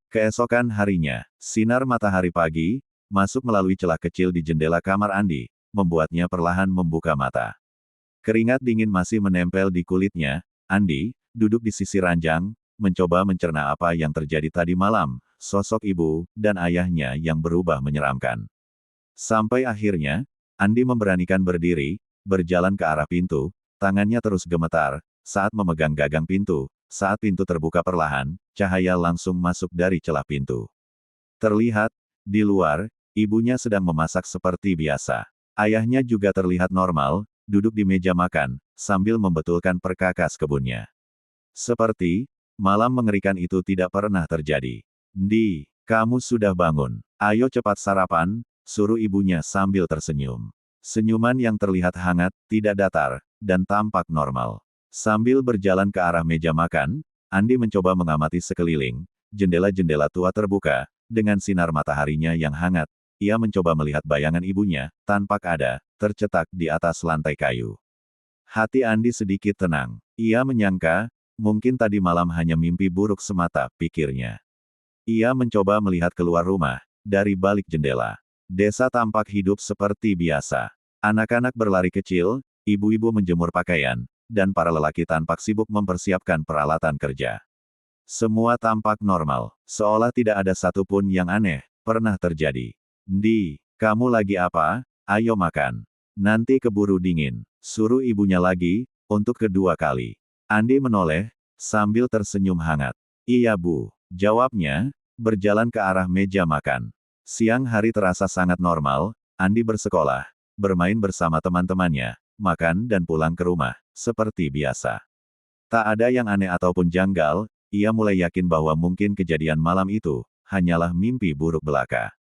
Keesokan harinya, sinar matahari pagi, masuk melalui celah kecil di jendela kamar Andi, membuatnya perlahan membuka mata. Keringat dingin masih menempel di kulitnya. Andi, duduk di sisi ranjang, mencoba mencerna apa yang terjadi tadi malam, sosok ibu dan ayahnya yang berubah menyeramkan. Sampai akhirnya, Andi memberanikan berdiri, berjalan ke arah pintu, tangannya terus gemetar, saat memegang gagang pintu. Saat pintu terbuka perlahan, cahaya langsung masuk dari celah pintu. Terlihat, di luar, ibunya sedang memasak seperti biasa. Ayahnya juga terlihat normal, duduk di meja makan, sambil membetulkan perkakas kebunnya. Seperti, malam mengerikan itu tidak pernah terjadi. Di, kamu sudah bangun. Ayo cepat sarapan, suruh ibunya sambil tersenyum. Senyuman yang terlihat hangat, tidak datar, dan tampak normal. Sambil berjalan ke arah meja makan, Andi mencoba mengamati sekeliling. Jendela-jendela tua terbuka, dengan sinar mataharinya yang hangat. Ia mencoba melihat bayangan ibunya, tampak ada, tercetak di atas lantai kayu. Hati Andi sedikit tenang. Ia menyangka, mungkin tadi malam hanya mimpi buruk semata, pikirnya. Ia mencoba melihat keluar rumah, dari balik jendela. Desa tampak hidup seperti biasa. Anak-anak berlari kecil, ibu-ibu menjemur pakaian, dan para lelaki tampak sibuk mempersiapkan peralatan kerja. Semua tampak normal, seolah tidak ada satupun yang aneh pernah terjadi. Di, kamu lagi apa? Ayo makan. Nanti keburu dingin. Suruh ibunya lagi, untuk kedua kali. Andi menoleh, sambil tersenyum hangat. Iya bu, jawabnya, berjalan ke arah meja makan. Siang hari terasa sangat normal, Andi bersekolah, bermain bersama teman-temannya, makan dan pulang ke rumah, seperti biasa. Tak ada yang aneh ataupun janggal, ia mulai yakin bahwa mungkin kejadian malam itu, hanyalah mimpi buruk belaka.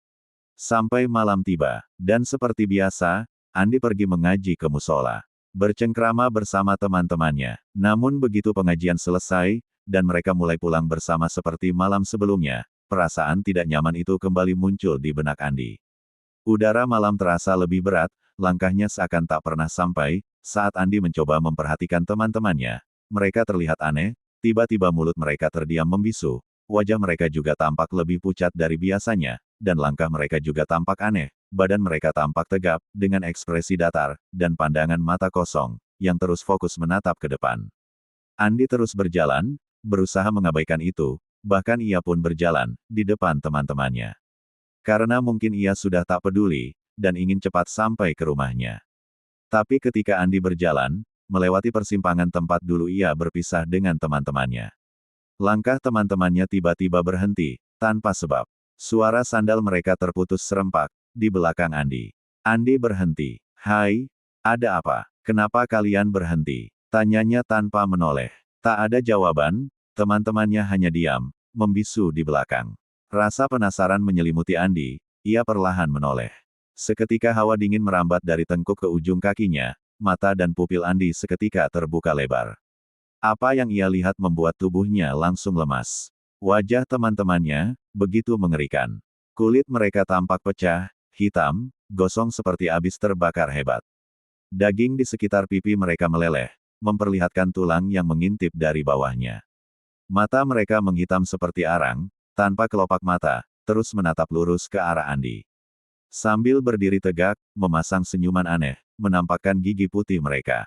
Sampai malam tiba, dan seperti biasa, Andi pergi mengaji ke musola. Bercengkrama bersama teman-temannya. Namun begitu pengajian selesai, dan mereka mulai pulang bersama seperti malam sebelumnya, perasaan tidak nyaman itu kembali muncul di benak Andi. Udara malam terasa lebih berat, langkahnya seakan tak pernah sampai. Saat Andi mencoba memperhatikan teman-temannya, mereka terlihat aneh, tiba-tiba mulut mereka terdiam membisu, wajah mereka juga tampak lebih pucat dari biasanya, dan langkah mereka juga tampak aneh, badan mereka tampak tegap, dengan ekspresi datar, dan pandangan mata kosong, yang terus fokus menatap ke depan. Andi terus berjalan, berusaha mengabaikan itu, bahkan ia pun berjalan, di depan teman-temannya. Karena mungkin ia sudah tak peduli, dan ingin cepat sampai ke rumahnya. Tapi ketika Andi berjalan, melewati persimpangan tempat dulu ia berpisah dengan teman-temannya. Langkah teman-temannya tiba-tiba berhenti, tanpa sebab. Suara sandal mereka terputus serempak, di belakang Andi. Andi berhenti. Hai, ada apa? Kenapa kalian berhenti? Tanyanya tanpa menoleh. Tak ada jawaban, teman-temannya hanya diam, membisu di belakang. Rasa penasaran menyelimuti Andi, ia perlahan menoleh. Seketika hawa dingin merambat dari tengkuk ke ujung kakinya, mata dan pupil Andi seketika terbuka lebar. Apa yang ia lihat membuat tubuhnya langsung lemas. Wajah teman-temannya, begitu mengerikan. Kulit mereka tampak pecah, hitam, gosong seperti habis terbakar hebat. Daging di sekitar pipi mereka meleleh, memperlihatkan tulang yang mengintip dari bawahnya. Mata mereka menghitam seperti arang, tanpa kelopak mata, terus menatap lurus ke arah Andi. Sambil berdiri tegak, memasang senyuman aneh, menampakkan gigi putih mereka.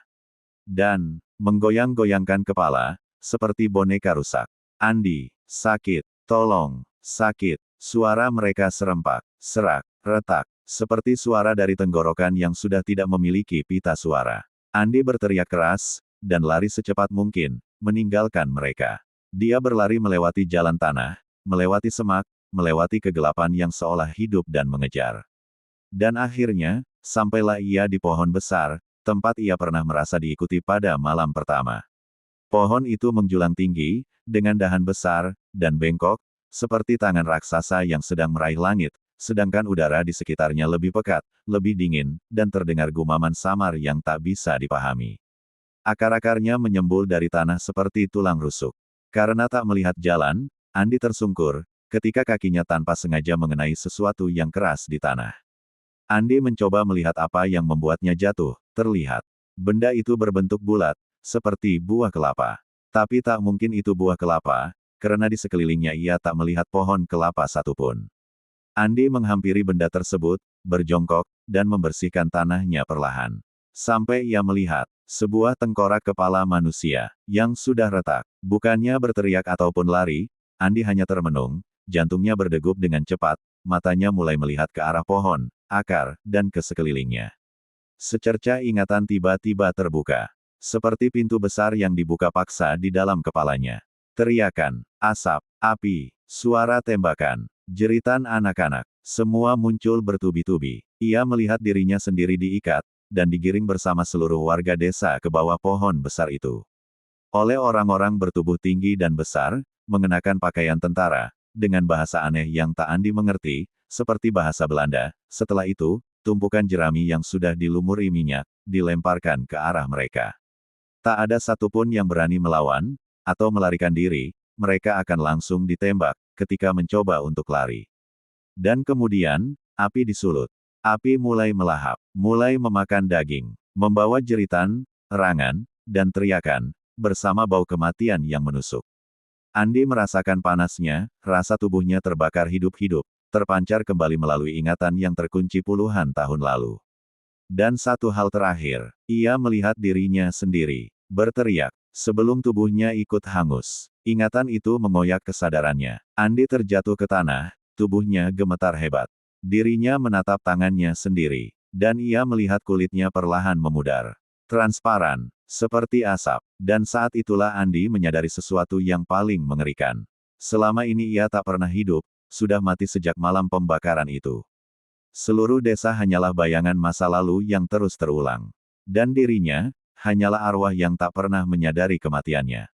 Dan, menggoyang-goyangkan kepala, seperti boneka rusak. Andi, sakit, tolong, sakit. Suara mereka serempak, serak, retak, seperti suara dari tenggorokan yang sudah tidak memiliki pita suara. Andi berteriak keras, dan lari secepat mungkin, meninggalkan mereka. Dia berlari melewati jalan tanah, melewati semak, melewati kegelapan yang seolah hidup dan mengejar. Dan akhirnya, sampailah ia di pohon besar, tempat ia pernah merasa diikuti pada malam pertama. Pohon itu menjulang tinggi, dengan dahan besar, dan bengkok, seperti tangan raksasa yang sedang meraih langit, sedangkan udara di sekitarnya lebih pekat, lebih dingin, dan terdengar gumaman samar yang tak bisa dipahami. Akar-akarnya menyembul dari tanah seperti tulang rusuk. Karena tak melihat jalan, Andi tersungkur, ketika kakinya tanpa sengaja mengenai sesuatu yang keras di tanah. Andi mencoba melihat apa yang membuatnya jatuh, terlihat. Benda itu berbentuk bulat, seperti buah kelapa. Tapi tak mungkin itu buah kelapa, karena di sekelilingnya ia tak melihat pohon kelapa satupun. Andi menghampiri benda tersebut, berjongkok, dan membersihkan tanahnya perlahan. Sampai ia melihat sebuah tengkorak kepala manusia yang sudah retak. Bukannya berteriak ataupun lari, Andi hanya termenung, jantungnya berdegup dengan cepat, matanya mulai melihat ke arah pohon, akar, dan ke sekelilingnya. Secerca ingatan tiba-tiba terbuka. Seperti pintu besar yang dibuka paksa di dalam kepalanya. Teriakan, asap, api, suara tembakan, jeritan anak-anak, semua muncul bertubi-tubi. Ia melihat dirinya sendiri diikat, dan digiring bersama seluruh warga desa ke bawah pohon besar itu. Oleh orang-orang bertubuh tinggi dan besar, mengenakan pakaian tentara, dengan bahasa aneh yang tak Andi mengerti, seperti bahasa Belanda. Setelah itu, tumpukan jerami yang sudah dilumuri minyak, dilemparkan ke arah mereka. Tak ada satupun yang berani melawan, atau melarikan diri, mereka akan langsung ditembak, ketika mencoba untuk lari. Dan kemudian, api disulut. Api mulai melahap, mulai memakan daging, membawa jeritan, erangan, dan teriakan, bersama bau kematian yang menusuk. Andi merasakan panasnya, rasa tubuhnya terbakar hidup-hidup, terpancar kembali melalui ingatan yang terkunci puluhan tahun lalu. Dan satu hal terakhir, ia melihat dirinya sendiri, berteriak, sebelum tubuhnya ikut hangus. Ingatan itu mengoyak kesadarannya. Andi terjatuh ke tanah, tubuhnya gemetar hebat. Dirinya menatap tangannya sendiri, dan ia melihat kulitnya perlahan memudar. Transparan, seperti asap, dan saat itulah Andi menyadari sesuatu yang paling mengerikan. Selama ini ia tak pernah hidup, sudah mati sejak malam pembakaran itu. Seluruh desa hanyalah bayangan masa lalu yang terus terulang. Dan dirinya, hanyalah arwah yang tak pernah menyadari kematiannya.